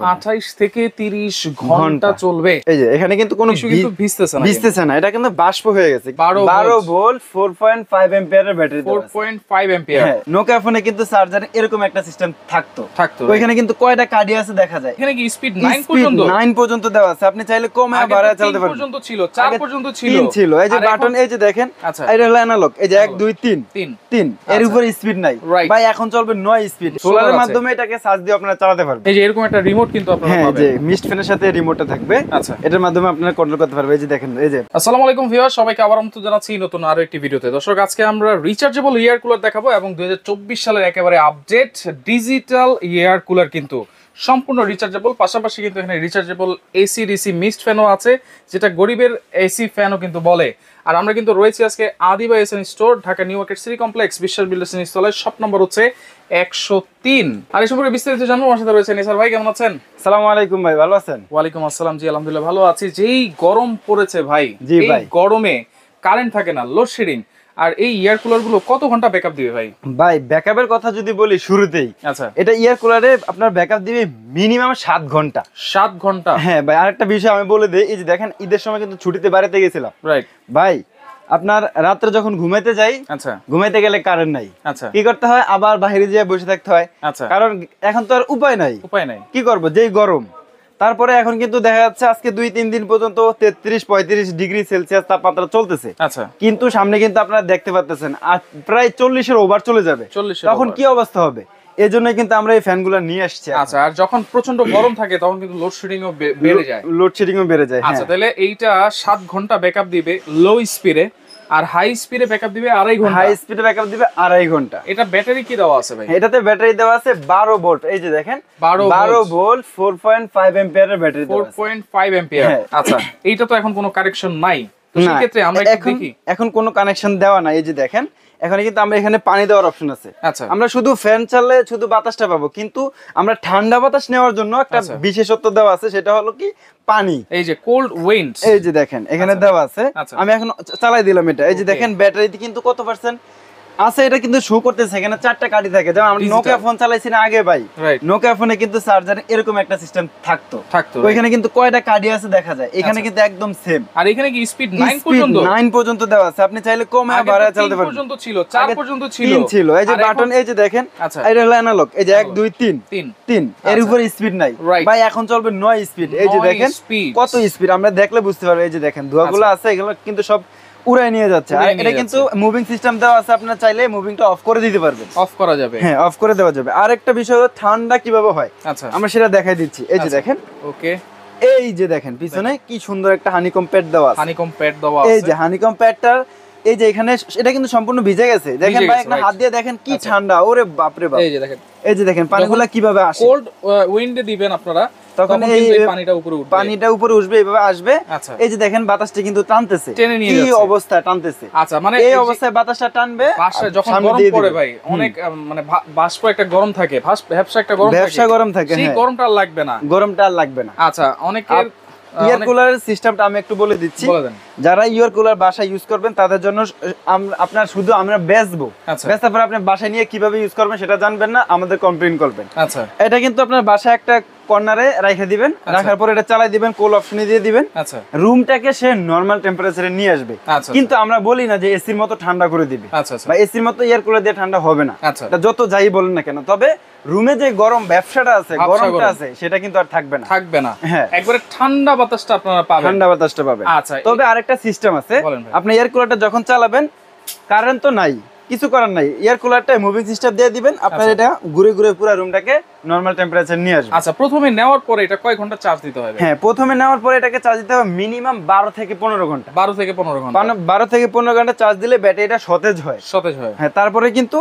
28 থেকে 30 ঘন্টা চলবে। এই যে এখানে কিন্তু কোনো ভিজতেছে না, এটা কিন্তু বাষ্প হয়ে গেছে। 12 ভোল্ট 4.5 অ্যাম্পিয়ারের ব্যাটারি দেওয়া আছে। 4.5 অ্যাম্পিয়ার। হ্যাঁ, নোকিয়া ফোনে কিন্তু চার্জারে এরকম একটা সিস্টেম থাকতো। তো এখানে কিন্তু কয়টা কার্ডি আছে দেখা যায়। এখানে কি স্পিড 9 পর্যন্ত দেওয়া আছে। আপনি চাইলে কমে বাড়ায় চালাতে পারবেন। 3 পর্যন্ত ছিল, 4 পর্যন্ত ছিল। 3 ছিল। এই যে বাটন, এই যে দেখেন, এটা হলো অ্যানালগ। এই যে 1 2 3 এর উপরে স্পিড নাই ভাই, এখন চলবে 9 স্পিড। সোলারের মাধ্যমে এটাকে চার্জ দিয়ে আপনারা চালাতে পারবেন। এই যে এরকম একটা রিমোট কিন্তু আপনারা পাবেন। হ্যাঁ, যে মিস্ট ফ্যানের সাথে রিমোটটা থাকবে। আচ্ছা, এটার মাধ্যমে আপনারা কন্ট্রোল করতে পারবেন। এই যে দেখেন, এই যে আসসালামু আলাইকুম ভিউয়ার, সবাইকে আবার আমন্ত্রণ জানাচ্ছি নতুন আরো একটি ভিডিওতে। দর্শক, আজকে আমরা রিচার্জেবল এয়ার কুলার দেখাবো এবং 2024 সালের একেবারে আপডেট ডিজিটাল এয়ার কুলার, কিন্তু সম্পূর্ণ রিচার্জেবল। পাশাপাশি কিন্তু এখানে রিচার্জেবল এসি ডিসি মিক্সড ফ্যানও আছে, যেটা গরিবের এসি ফ্যানও কিন্তু বলে। আর আমরা কিন্তু রয়েছি আজকে Adiba SN store, Dhaka new market city complex, Biswas builders নিচতলায়, শপ নম্বর হচ্ছে 103। আর এই সম্পর্কে বিস্তারিত জানবো, আমার সাথে রয়েছে নিসার ভাই। কেমন আছেন? আসসালামু আলাইকুম ভাই, ভালো আছেন? ওয়ালাইকুম আসসালাম, জি আলহামদুলিল্লাহ ভালো আছি। যেই গরম পড়েছে ভাই, এই গরমে কারেন্ট থাকে না, লোডশেডিং। আর এই এয়ার কুলার গুলো কত ঘন্টা ব্যাকআপ দিবে ভাই? ভাই ব্যাকআপের কথা যদি বলি শুরুতেই, আচ্ছা, এটা এয়ার কুলারে আপনার ব্যাকআপ দিবে মিনিমাম 7 ঘন্টা। 7 ঘন্টা? হ্যাঁ ভাই, আরেকটা বিষয় আমি বলে দেই, এই যে দেখেন, ঈদের সময় কিন্তু ছুটিতে বাড়িতে গেছিলাম। রাইট ভাই, আপনার রাত্রে যখন ঘুমাইতে যাই, আচ্ছা, ঘুমাইতে গেলে কারেন্ট নাই, আচ্ছা, কি করতে হয়? আবার বাইরে যেয়ে বসে থাকতে হয়, আচ্ছা, কারণ এখন তো আর উপায় নাই। কি করব, যেই গরম। তারপরে এখন কিন্তু দেখা যাচ্ছে আজকে 2-3 দিন পর্যন্ত 33-35 ডিগ্রি সেলসিয়াস তাপমাত্রা চলতেছে। আচ্ছা, কিন্তু সামনে কিন্তু আপনারা দেখতে পাচ্ছেন প্রায় 40-এর ওভার চলে যাবে। তখন কি অবস্থা হবে? এই জন্য কিন্তু আমরা এই ফ্যানগুলো নিয়ে আসছি। আচ্ছা, আর যখন প্রচন্ড গরম থাকে তখন কিন্তু লোডশেডিংও বেড়ে যায়। আচ্ছা, তাহলে এইটা 7 ঘন্টা ব্যাকআপ দিবে লো স্পিডে, আর হাই স্পিডে ব্যাকআপ দিবে 2.5 ঘন্টা। হাই স্পিডে ব্যাকআপ দিবে 2.5 ঘন্টা। এটা ব্যাটারি কি দেওয়া আছে ভাই? এটাতে ব্যাটারি দেওয়া আছে 12 ভোল্ট। এই যে দেখেন, 12 ভোল্ট 4.5 অ্যাম্পিয়ারের ব্যাটারি দেওয়া আছে। 4.5 অ্যাম্পিয়ার। আচ্ছা, এইটা তো এখন কোনো কানেকশন নাই, তো সেই ক্ষেত্রে আমরা একটু দেখি। এখন কোনো কানেকশন দেওয়া নাই। এই যে দেখেন, এখানে কিন্তু আমরা এখানে পানি দেওয়ার অপশন আছে। আচ্ছা, আমরা শুধু ফ্যান চালালে শুধু বাতাসটা পাবো, কিন্তু আমরা ঠান্ডা বাতাস নেওয়ার জন্য একটা বিশেষত্ব দেওয়া আছে, সেটা হলো কি পানি। এই যে কোল্ড উইন্ড, এই যে দেখেন এখানে দেওয়া আছে। আমি এখন চালাই দিলাম এটা। এই যে দেখেন ব্যাটারিতে কিন্তু কত পার্সেন্ট আছে এটা কিন্তু শো করতেছে। এখানে 4টা কাঠি থাকে। যেমন আমরা নোকিয়া ফোন চালাইছি না আগে ভাই, নোকিয়া ফোনে কিন্তু চার্জারে এরকম একটা সিস্টেম থাকতো। ওইখানে কিন্তু কয়টা কাঠি আছে দেখা যায়। এখানে কিন্তু একদম সেম। আর এখানে কি স্পিড 9 পর্যন্ত দেওয়া আছে। আপনি চাইলে কমে বাড়ায় চালাতে পারবেন। 3 পর্যন্ত ছিল, 4 পর্যন্ত ছিল। 3 ছিল। এই যে বাটন, এই যে দেখেন, এটা হলো অ্যানালগ। এই যে 1 2 3 এর উপরে স্পিড নাই ভাই, এখন চলবে 9 স্পিড। এই যে দেখেন কত স্পিড, আমরা দেখলে বুঝতে পারবো। এই যে দেখেন ধোঁয়াগুলো আছে, এগুলো কিন্তু সব উড়াই নিয়ে যাচ্ছে। আর এটা কিন্তু মুভিং সিস্টেম দেওয়া আছে, আপনারা চাইলে মুভিংটা অফ করে দিতে পারবেন। অফ করা যাবে? হ্যাঁ, অফ করে দেওয়া যাবে। আর একটা বিষয় হলো ঠান্ডা কিভাবে হয়, আচ্ছা, আমরা সেটা দেখাই দিচ্ছি। এই যে দেখেন, ওকে, এই যে দেখেন পিছনে কি সুন্দর একটা হানিকম প্যাড দেওয়া আছে। হানিকম প্যাড দেওয়া আছে। এই যে হানিকম প্যাডটার, এই যে এখানে এটা কিন্তু সম্পূর্ণ ভিজে গেছে। দেখেন ভাই, একটা হাত দিয়ে দেখেন কি ঠান্ডা। ওরে বাপ রে বাপ। এই যে দেখেন পানিগুলো কিভাবে আসে। কোল্ড উইন্ডে দিবেন আপনারা, তখন এই পানিটা উপরে উঠবে, এইভাবে আসবে। এই যে দেখেন বাতাসটা কিন্তু টানতেছে, কি অবস্থা টানতেছে। আচ্ছা, মানে এই অবস্থায় বাতাসটা টানবে। যখন গরম পড়ে ভাই, অনেক মানে বাষ্প একটা গরম থাকে, ভ্যাপসা একটা গরম থাকে, সেই গরমটা আর লাগবে না, গরমটা আর লাগবে না। আচ্ছা, অনেকের এয়ার কুলারের সিস্টেমটা আমি একটু বলে দিচ্ছি। যারা এয়ার কুলার বাসায় ইউজ করবেন তাদের জন্য আপনার শুধু আমরা বেচবো, বেচার পর আপনি বাসায় নিয়ে কিভাবে ইউজ করবেন সেটা জানবেন না, আমাদের কমপ্লেইন করবেন। আচ্ছা, এটা কিন্তু আপনার বাসায় একটা কর্নারে রেখে দিবেন, রাখার পর এটা চালাই দিবেন, কোল অপশনে দিয়ে দিবেন। আচ্ছা, রুমটাকে সে নরমাল টেম্পারেচারে নিয়ে আসবে। কিন্তু আমরা বলি না যে এসির মতো ঠান্ডা করে দিবে, বা এসির মতো এয়ার কুলার দিয়ে ঠান্ডা হবে না। এটা যত যাই বলেন না কেন, তবে রুমে যে গরম ব্যবসাটা আছে, গরমটা আছে, সেটা কিন্তু আর থাকবে না। হ্যাঁ, একবারে ঠান্ডা বাতাসটা আপনারা পাবেন, ঠান্ডা বাতাসটা পাবেন। আচ্ছা, তবে আরেকটা সিস্টেম আছে, আপনি এয়ার কুলারটা যখন চালাবেন, কারেন্ট তো নাই, কিছু করার নাই, এয়ার কুলারটা মুভিং সিস্টেম দিয়ে দিবেন, আপনার এটা ঘুরে ঘুরে পুরো রুমটাকে নরমাল টেম্পারেচার নিয়ে আসবে। আচ্ছা, প্রথমে নেওয়ার পরে এটা কয় ঘন্টা চার্জ দিতে হবে? হ্যাঁ, প্রথমে নেওয়ার পরে এটাকে চার্জ দিতে হবে মিনিমাম 12 থেকে 15 ঘন্টা। 12 থেকে 15 ঘন্টা? 12 থেকে 15 ঘন্টা চার্জ দিলে ব্যাটারিটা সতেজ হয়। হ্যাঁ, তারপরে কিন্তু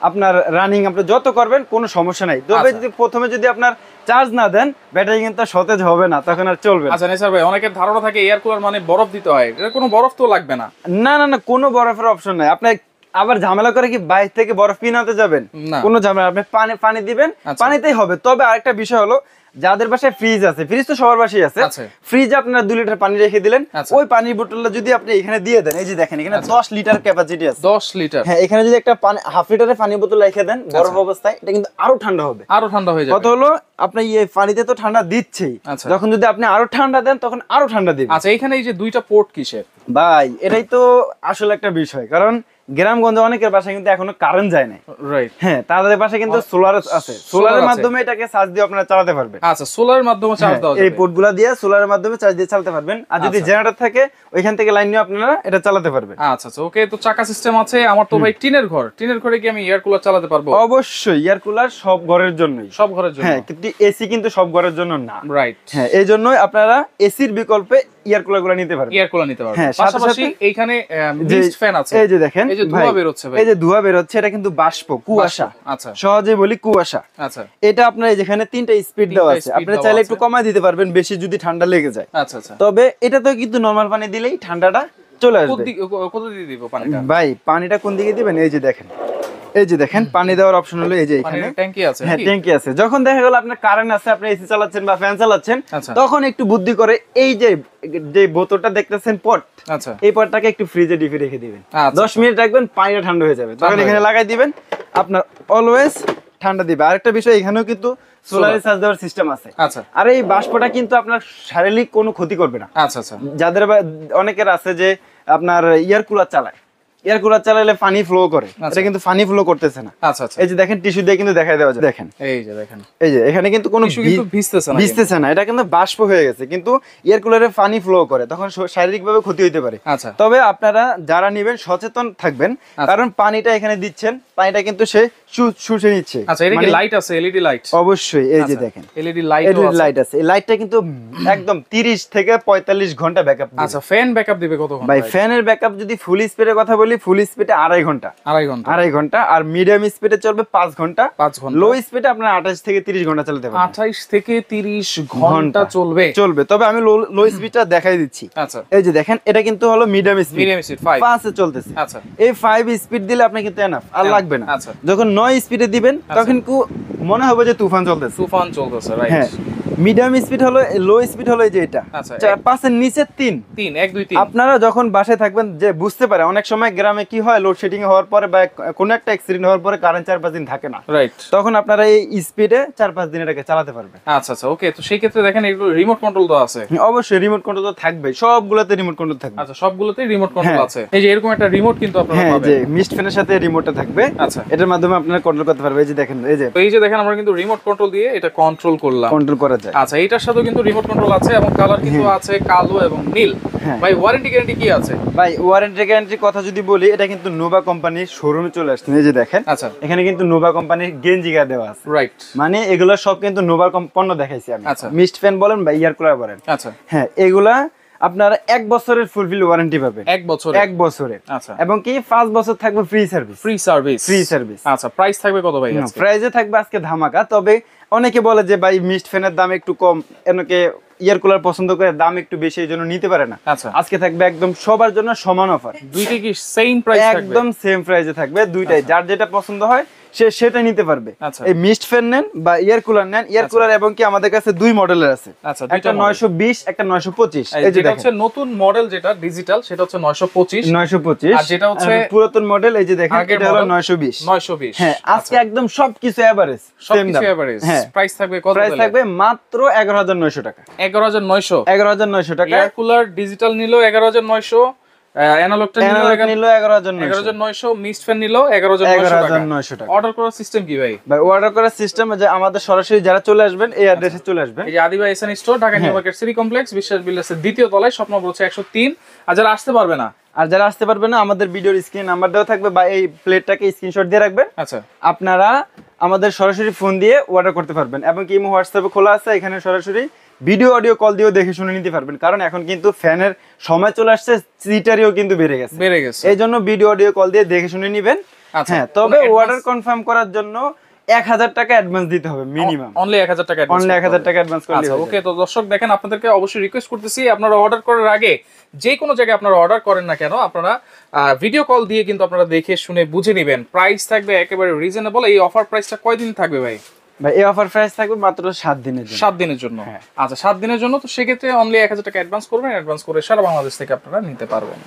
আপনার রানিং আপনি যত করবেন কোনো সমস্যা নাই। তবে যদি প্রথমে যদি আপনার চার্জ না দেন, ব্যাটারি কিন্তু সতেজ হবে না, তখন আর চলবে না। আচ্ছা নেসার ভাই, অনেকের ধারণা থাকে এয়ার কুলার মানে বরফ দিতে হয়, এটা কোনো বরফ তো লাগবে না? না, কোনো বরফের অপশন নাই। আপনি আবার ঝামেলা করে কি বাইরে থেকে বরফ কিনে আনতে যাবেন? কোনো ঝামেলা, আপনি পানি দিবেন, পানিতেই হবে। তবে আরেকটা বিষয় হলো, যাদের বাসায় ফ্রিজ আছে, ফ্রিজ তো সবার বাসায় আছে, ফ্রিজে আপনারা 2 লিটার পানি রেখে দিলেন, ওই পানির বোতলটা যদি আপনি এখানে দিয়ে দেন, এই যে দেখেন এখানে 10 লিটার ক্যাপাসিটি আছে, 10 লিটার। হ্যাঁ, এখানে যদি একটা হাফ লিটারের পানির বোতল রেখে দেন বরফ অবস্থায়, এটা কিন্তু আরো ঠান্ডা হবে, আরো ঠান্ডা হয়ে যাবে। কত হলো, আপনি এই পানিতে তো ঠান্ডা দিচ্ছেই, যখন যদি আপনি আরো ঠান্ডা দেন তখন আরো ঠান্ডা দিবে। আচ্ছা, এখানে এই যে দুইটা পোর্ট কিসের ভাই? এটাই তো আসলে একটা বিষয়, কারণ গ্রামগঞ্জে অনেকের বাসায় কিন্তু এখনো কারেন্ট যায় না, রাইট? হ্যাঁ, তাদের বাসায় কিন্তু সোলার আছে, সোলারের মাধ্যমে এটাকে চার্জ দিয়ে আপনারা চালাতে পারবেন। আচ্ছা, সোলারের মাধ্যমে চার্জ দেওয়া যাবে, এই পোর্টগুলো দিয়ে সোলারের মাধ্যমে চার্জ দিয়ে চালাতে পারবেন। আর যদি জেনারেটর থাকে ওইখান থেকে লাইন নিয়ে আপনারা এটা চালাতে পারবেন। আচ্ছা আচ্ছা, ওকে। তো চাকা সিস্টেম আছে। আমার তো ভাই টিনের ঘর, টিনের ঘরে কি আমি এয়ার কুলার চালাতে পারবো? অবশ্যই, এয়ার কুলার সব ঘরের জন্যই, সব ঘরের জন্য। হ্যাঁ, কিন্তু এসি কিন্তু সব ঘরের জন্য না, রাইট? হ্যাঁ, এই জন্যই আপনারা এসির বিকল্পে এয়ার কুলারগুলো নিতে পারবেন, এয়ার কুলার নিতে পারবেন। হ্যাঁ, পাশাপাশি এইখানে মিস্ট ফ্যান আছে, এই যে দেখেন, এই যে ধোঁয়া বের হচ্ছে ভাই, এই যে ধোঁয়া বের হচ্ছে, এটা কিন্তু বাষ্প, কুয়াশা। আচ্ছা, সহজে বলি কুয়াশা। আচ্ছা, এটা আপনার যেখানে 3টা স্পিড দেওয়া আছে, আপনি চাইলে একটু কমায় দিতে পারবেন বেশি যদি ঠান্ডা লেগে যায়। আচ্ছা আচ্ছা, তবে এটা তো কিন্তু নরমাল পানি দিলেই ঠান্ডাটা চলে আসবে। কত দিয়ে দিব পানিটা? ভাই, পানিটা কোন দিকে দিবেন? এই যে দেখেন, এই যে দেখেন পানি দেওয়ার অপশন হলো এই যে এখানে ট্যাঙ্কি আছে। হ্যাঁ, ট্যাঙ্কি আছে। যখন দেখা গেল আপনার কারেন্ট আছে, আপনি এসি চালাচ্ছেন বা ফ্যান চালাচ্ছেন, তখন একটু বুদ্ধি করে এই যে বোতলটা দেখতেছেন পট, আচ্ছা, এই পটটাকে একটু ফ্রিজে ডিপে রেখে দিবেন, 10 মিনিট রাখবেন, পানিটা ঠান্ডা হয়ে যাবে, তখন এখানে লাগাই দিবেন, আপনার অলওয়েজ ঠান্ডা দিবে। আরেকটা বিষয়, এখানেও কিন্তু সোলারে চার্জ দেওয়ার সিস্টেম আছে। আচ্ছা, আর এই বাষ্পটা কিন্তু আপনার শারীরিক কোনো ক্ষতি করবে না। আচ্ছা আচ্ছা, যাদের অনেকের আছে যে আপনার এয়ার কুলার চালায়, এয়ার কুলার চালালে পানি ফ্লো করে, এটা কিন্তু পানি ফ্লো করতেছে না। আচ্ছা আচ্ছা, এই যে দেখেন টিস্যু দিয়ে কিন্তু দেখাই দেওয়া যায়, দেখেন এই যে দেখেন, এই যে এখানে কিন্তু কোনো ভিজতেছে না, এটা কিন্তু বাষ্প হয়ে গেছে, কিন্তু এয়ার কুলারে পানি ফ্লো করে, তখন শারীরিকভাবে ক্ষতি হতে পারে। আচ্ছা, তবে আপনারা যারা নেবেন সচেতন থাকবেন, কারণ পানিটা এখানে দিচ্ছেন, পানিটা কিন্তু সে শুষে নিচ্ছে। আচ্ছা, এর কি লাইট আছে? LED light? অবশ্যই, এই যে দেখেন এলইডি লাইট আছে। এই লাইটটা কিন্তু একদম 30 থেকে 45 ঘন্টা ব্যাকআপ দিবে। আচ্ছা, ফ্যান ব্যাকআপ দিবে কত ঘন্টা? ভাই, ফ্যানের ব্যাকআপ যদি ফুল স্পিডের কথা বলি, ফুল স্পিডে 2.5 ঘন্টা, 2.5 ঘন্টা, আর মিডিয়াম স্পিডে চলবে 5 ঘন্টা, লো স্পিডে আপনার 28 থেকে 30 ঘন্টা চালাতে পারবেন। 28 থেকে 30 ঘন্টা চলবে। তবে আমি লো স্পিডটা দেখাই দিচ্ছি। আচ্ছা, এই যে দেখেন, এটা কিন্তু হলো মিডিয়াম স্পিড 5 এ চলতেছে। আচ্ছা, এই 5 স্পিড দিলে আপনি কিন্তু এনাফ, আর লাগবে না। আচ্ছা, যখন 9 স্পিডে দিবেন তখন মনে হবে যে তুফান চলতেছে, রাইট? হ্যাঁ, মিডিয়াম স্পিড হলো, লো স্পিড হলো এই যে এটা, 5 এর নিচে 3 1 2 3। আপনারা যখন বাসায় থাকবেন, যে বুঝতে পারে অনেক সময় গ্রামে কি হয়, লোডশেডিং হওয়ার পরে বা কোনো একটা অ্যাক্সিডেন্ট হওয়ার পরে কারেন্ট 4-5 দিন থাকে না, রাইট? তখন আপনারা এই স্পিডে 4-5 দিন এটাকে চালাতে পারবেন। আচ্ছা আচ্ছা, ওকে। তো সেই ক্ষেত্রে দেখেন এগুলো রিমোট কন্ট্রোল তো আছে? অবশ্যই রিমোট কন্ট্রোল তো থাকবে, সবগুলোতে রিমোট কন্ট্রোল থাকবে। আচ্ছা, সবগুলোতেই রিমোট কন্ট্রোল আছে। এই যে এরকম একটা রিমোট কিন্তু আপনারা পাবেন, যে মিস্ট ফ্যানের সাথে রিমোটটা থাকবে। আচ্ছা, এটার মাধ্যমে আপনারা কন্ট্রোল করতে পারবেন। এই যে দেখেন, এই যে দেখেন, আমরা কিন্তু রিমোট কন্ট্রোল দিয়ে এটা কন্ট্রোল করা যায়। আচ্ছা, এটার সাথেও কিন্তু রিমোট কন্ট্রোল আছে এবং কালার কিন্তু আছে কালো এবং নীল। ভাই, ওয়ারেন্টি গ্যারান্টি কি আছে? ভাই, ওয়ারেন্টি গ্যারান্টির কথা যদি বলি, এটা কিন্তু নোভা কোম্পানির শোরুমে চলে আসছে। এই যে দেখেন, আচ্ছা, এখানে কিন্তু নোভা কোম্পানির গেঞ্জিগা দেওয়া আছে, রাইট? মানে এগুলো সব কিন্তু নোভা পণ্য দেখাইছি আমি। আচ্ছা, মিস্ট ফ্যান বলেন বা ইয়ার কুলার বলেন, আচ্ছা, হ্যাঁ, এগুলা আপনারা 1 বছরের ফুলফিল ওয়ারেন্টি পাবেন। 1 বছরের। আচ্ছা, এবং কি 5 বছর থাকবে ফ্রি সার্ভিস। আচ্ছা, প্রাইস থাকবে কত ভাই? প্রাইসে থাকবে আজকে ধামাকা। তবে অনেকে বলে যে ভাই, মিস্ট ফ্যানের দাম একটু কম, এনকে ইয়ার কুলার পছন্দ করে, দাম একটু বেশি, এই জন্য নিতে পারে না। আচ্ছা, আজকে থাকবে একদম সবার জন্য সমান অফার, দুইটাই কি সেম প্রাইস থাকবে? একদম সেম প্রাইসে থাকবে দুইটাই, যার যেটা পছন্দ হয় সে সেটা নিতে পারবে। এই মিস্ট ফ্যান নেন বা ইয়ার কুলার নেন, ইয়ার কুলার এবং কি আমাদের কাছে 2 মডেলের আছে, একটা 920, একটা 925। এই যে হচ্ছে নতুন মডেল, যেটা ডিজিটাল, সেটা হচ্ছে 925, আর যেটা হচ্ছে পুরাতন মডেল, এই যে দেখেন, এটা হলো 920। হ্যাঁ, আজকে একদম সবকিছু এভারেজ, সেম দাম। প্রাইস থাকবে কত? প্রাইস থাকবে মাত্র 11900 টাকা। 11900 টাকা। ইয়ার কুলার ডিজিটাল নিল 11900, অ্যানালগটা নিল 11900, মিস্ট ফ্যান নিল 11900 টাকা। অর্ডার করার সিস্টেম কি ভাই? ভাই, অর্ডার করার সিস্টেম যে আমাদের সরাসরি যারা চলে আসবেন, এই অ্যাড্রেসে চলে আসবেন। এই যে Adiba SN store, Dhaka new market city complex, Biswas বিল্ডার্সের 2য় তলায়, শপ নম্বর হচ্ছে 103। আর যারা আসতে পারবে না, আমাদের ভিডিওর স্ক্রিনে নাম্বার দেওয়া থাকবে, বা এই প্লেটটাকে স্ক্রিনশট দিয়ে রাখবেন। আচ্ছা, আপনারা আমাদের সরাসরি ফোন দিয়ে অর্ডার করতে পারবেন, এবং কি ইমো হোয়াটসঅ্যাপে খোলা আছে, এখানে সরাসরি ভিডিও অডিও কল দিয়েও দেখে শুনে নিতে পারবেন। কারণ এখন কিন্তু ফ্যানের সময় চলে আসছে, চিটারিও কিন্তু বেড়ে গেছে। এই জন্য ভিডিও অডিও কল দিয়ে দেখে শুনে নিবেন। হ্যাঁ, তবে অর্ডার কনফার্ম করার জন্য 1000 টাকা অ্যাডভান্স দিতে হবে মিনিমাম, অনলি 1000 টাকা অ্যাডভান্স করলে হবে। ওকে, তো দর্শক দেখেন, আপনাদেরকে অবশ্যই রিকোয়েস্ট করতেছি, আপনারা অর্ডার করার আগে যে কোনো জায়গায় আপনারা অর্ডার করেন না কেন, আপনারা ভিডিও কল দিয়ে কিন্তু আপনারা দেখে শুনে বুঝে নেবেন। প্রাইস থাকবে একেবারে রিজনেবল। এই অফার প্রাইসটা কয়দিন থাকবে ভাই? ভাই এই অফার প্রাইস থাকবে মাত্র 7 দিনের জন্য। 7 দিনের জন্য। আচ্ছা 7 দিনের জন্য, তো সেক্ষেত্রে অনলি 1000 টাকা অ্যাডভান্স করবেন, অ্যাডভান্স করে সারা বাংলাদেশ থেকে আপনারা নিতে পারবেন।